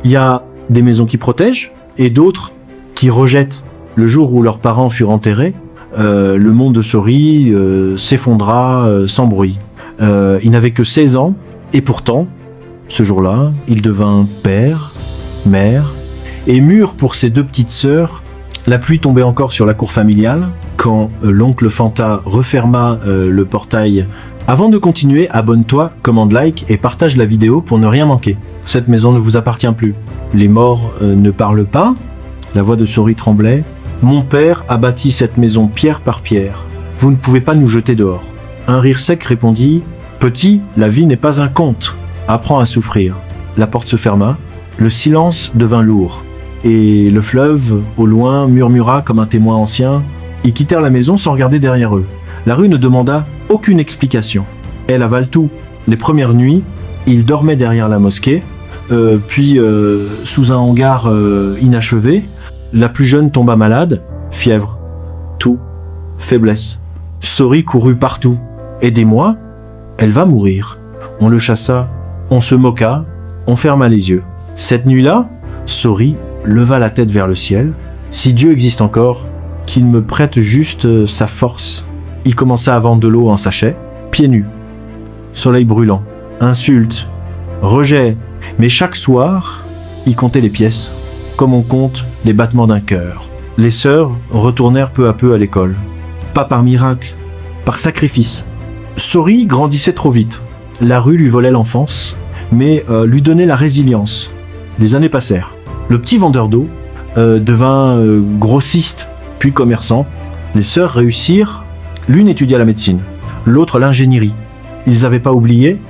Il y a des maisons qui protègent et d'autres qui rejettent. Le jour où leurs parents furent enterrés, le monde de Sori s'effondra sans bruit. Il n'avait que 16 ans et pourtant, ce jour-là, il devint père, mère et mûr pour ses 2 petites sœurs. La pluie tombait encore sur la cour familiale quand l'oncle Fanta referma le portail. Avant de continuer, abonne-toi, commande like et partage la vidéo pour ne rien manquer. Cette maison ne vous appartient plus. Les morts ne parlent pas. La voix de Sori tremblait. Mon père a bâti cette maison pierre par pierre. Vous ne pouvez pas nous jeter dehors. Un rire sec répondit. Petit, la vie n'est pas un conte. Apprends à souffrir. La porte se ferma. Le silence devint lourd. Et le fleuve, au loin, murmura comme un témoin ancien. Ils quittèrent la maison sans regarder derrière eux. La rue ne demanda aucune explication. Elle avale tout. Les premières nuits, ils dormaient derrière la mosquée, puis sous un hangar inachevé. La plus jeune tomba malade, fièvre, toux, faiblesse. Sori courut partout. Aidez-moi, elle va mourir. On le chassa, on se moqua, on ferma les yeux. Cette nuit-là, Sori leva la tête vers le ciel. Si Dieu existe encore, qu'il me prête juste sa force. Il commença à vendre de l'eau en sachet, pieds nus. Soleil brûlant, insultes, rejets. Mais chaque soir, il comptait les pièces, comme on compte les battements d'un cœur. Les sœurs retournèrent peu à peu à l'école. Pas par miracle, par sacrifice. Sori grandissait trop vite. La rue lui volait l'enfance, mais lui donnait la résilience. Les années passèrent. Le petit vendeur d'eau devint grossiste, puis commerçant. Les sœurs réussirent. L'une étudia la médecine, l'autre l'ingénierie. Ils n'avaient pas oublié,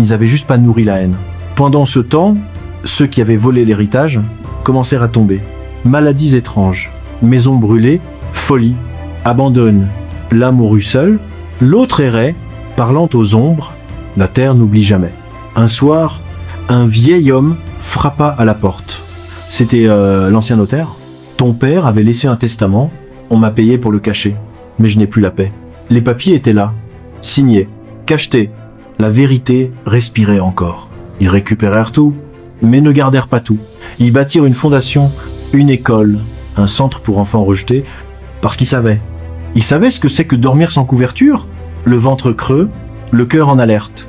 ils avaient juste pas nourri la haine. Pendant ce temps, ceux qui avaient volé l'héritage commencèrent à tomber. Maladies étranges, maisons brûlées, folie, abandon. L'un mourut seul, l'autre errait, parlant aux ombres. La terre n'oublie jamais. Un soir, un vieil homme frappa à la porte. C'était l'ancien notaire. Ton père avait laissé un testament, on m'a payé pour le cacher. Mais je n'ai plus la paix. Les papiers étaient là, signés, cachetés. La vérité respirait encore. Ils récupérèrent tout, mais ne gardèrent pas tout. Ils bâtirent une fondation, une école, un centre pour enfants rejetés, parce qu'ils savaient. Ils savaient ce que c'est que dormir sans couverture, le ventre creux, le cœur en alerte.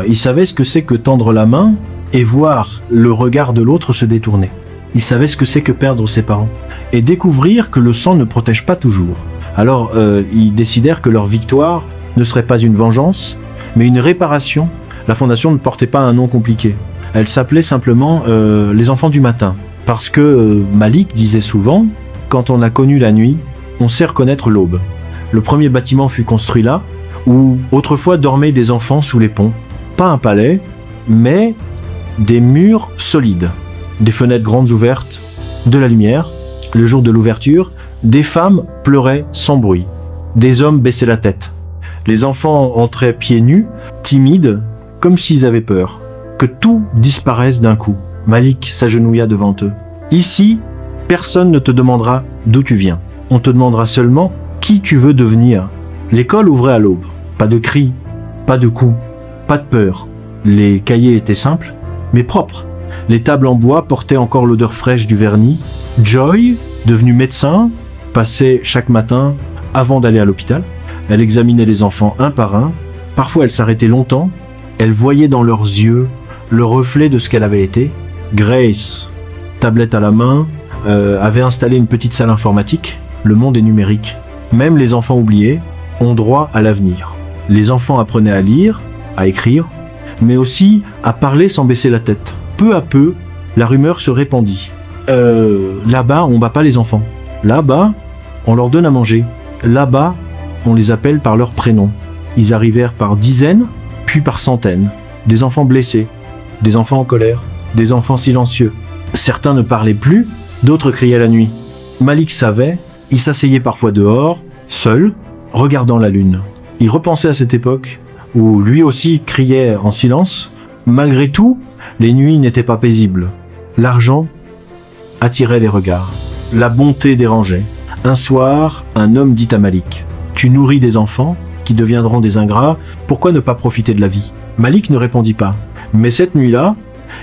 Ils savaient ce que c'est que tendre la main et voir le regard de l'autre se détourner. Ils savaient ce que c'est que perdre ses parents et découvrir que le sang ne protège pas toujours. Alors, ils décidèrent que leur victoire ne serait pas une vengeance, mais une réparation. La fondation ne portait pas un nom compliqué. Elle s'appelait simplement les enfants du matin. Parce que Malik disait souvent, quand on a connu la nuit, on sait reconnaître l'aube. Le premier bâtiment fut construit là, où autrefois dormaient des enfants sous les ponts. Pas un palais, mais des murs solides. Des fenêtres grandes ouvertes, de la lumière. Le jour de l'ouverture, des femmes pleuraient sans bruit. Des hommes baissaient la tête. Les enfants entraient pieds nus, timides, comme s'ils avaient peur. Que tout disparaisse d'un coup. Malik s'agenouilla devant eux. Ici, personne ne te demandera d'où tu viens. On te demandera seulement qui tu veux devenir. L'école ouvrait à l'aube. Pas de cris, pas de coups, pas de peur. Les cahiers étaient simples, mais propres. Les tables en bois portaient encore l'odeur fraîche du vernis. Joy, devenue médecin, passait chaque matin avant d'aller à l'hôpital. Elle examinait les enfants un par un. Parfois, elle s'arrêtait longtemps. Elle voyait dans leurs yeux le reflet de ce qu'elle avait été. Grace, tablette à la main, avait installé une petite salle informatique. Le monde est numérique. Même les enfants oubliés ont droit à l'avenir. Les enfants apprenaient à lire, à écrire, mais aussi à parler sans baisser la tête. Peu à peu, la rumeur se répandit. Là-bas, on bat pas les enfants. Là-bas, on leur donne à manger. Là-bas, on les appelle par leur prénom. Ils arrivèrent par dizaines, puis par centaines. Des enfants blessés, des enfants en colère, des enfants silencieux. Certains ne parlaient plus, d'autres criaient la nuit. Malik savait, il s'asseyait parfois dehors, seul, regardant la lune. Il repensait à cette époque où lui aussi criait en silence. Malgré tout, les nuits n'étaient pas paisibles. L'argent attirait les regards. La bonté dérangeait. Un soir, un homme dit à Malik : « Tu nourris des enfants qui deviendront des ingrats, pourquoi ne pas profiter de la vie ?» Malik ne répondit pas. Mais cette nuit-là,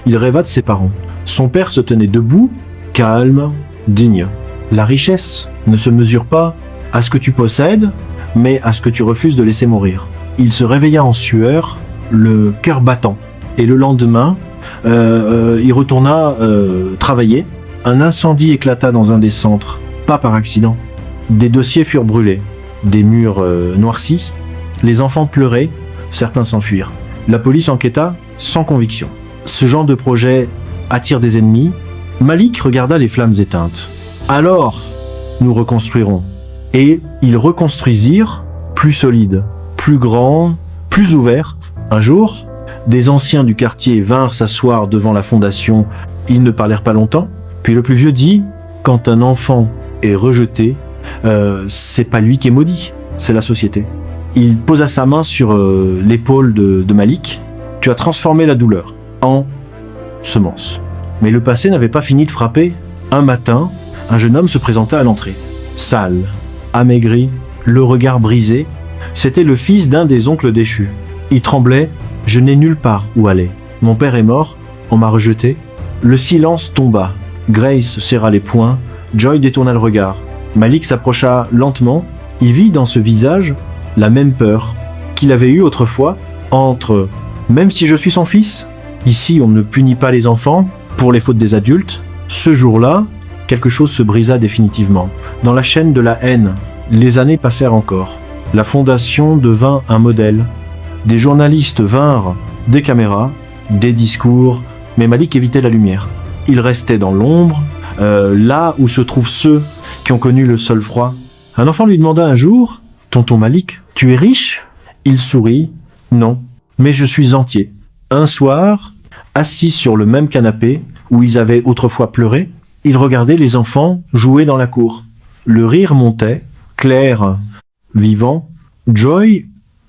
il rêva de ses parents. Son père se tenait debout, calme, digne. La richesse ne se mesure pas à ce que tu possèdes, mais à ce que tu refuses de laisser mourir. Il se réveilla en sueur, le cœur battant. Et le lendemain, il retourna travailler. Un incendie éclata dans un des centres, pas par accident. Des dossiers furent brûlés, des murs noircis. Les enfants pleuraient, certains s'enfuirent. La police enquêta sans conviction. Ce genre de projet attire des ennemis. Malik regarda les flammes éteintes. Alors, nous reconstruirons. Et ils reconstruisirent plus solide, plus grand, plus ouvert. Un jour, des anciens du quartier vinrent s'asseoir devant la fondation. Ils ne parlèrent pas longtemps. Puis le plus vieux dit, quand un enfant est rejeté, c'est pas lui qui est maudit, c'est la société. Il posa sa main sur l'épaule de Malik. Tu as transformé la douleur en semence. Mais le passé n'avait pas fini de frapper. Un matin, un jeune homme se présenta à l'entrée. Sale, amaigri, le regard brisé. C'était le fils d'un des oncles déchus. Il tremblait. Je n'ai nulle part où aller. Mon père est mort. On m'a rejeté. Le silence tomba. Grace serra les poings. Joy détourna le regard. Malik s'approcha lentement. Il vit dans ce visage la même peur qu'il avait eue autrefois entre « Même si je suis son fils ?» Ici, on ne punit pas les enfants pour les fautes des adultes. Ce jour-là, quelque chose se brisa définitivement. Dans la chaîne de la haine, les années passèrent encore. La fondation devint un modèle. Des journalistes vinrent, des caméras, des discours, mais Malik évitait la lumière. Il restait dans l'ombre, là où se trouvent ceux qui ont connu le sol froid. Un enfant lui demanda un jour « Tonton Malik, tu es riche ?» Il sourit « Non, mais je suis entier. » Un soir, assis sur le même canapé où ils avaient autrefois pleuré, ils regardaient les enfants jouer dans la cour. Le rire montait, clair, vivant. Joy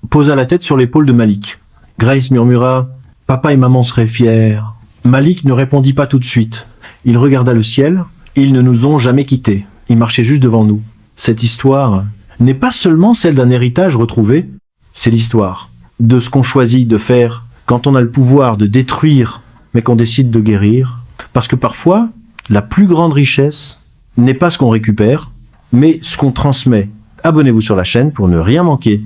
posa la tête sur l'épaule de Malik. Grace murmura « Papa et maman seraient fiers. » Malik ne répondit pas tout de suite. Il regarda le ciel. Ils ne nous ont jamais quittés. Ils marchaient juste devant nous. Cette histoire n'est pas seulement celle d'un héritage retrouvé, c'est l'histoire de ce qu'on choisit de faire quand on a le pouvoir de détruire, mais qu'on décide de guérir. Parce que parfois, la plus grande richesse n'est pas ce qu'on récupère, mais ce qu'on transmet. Abonnez-vous sur la chaîne pour ne rien manquer.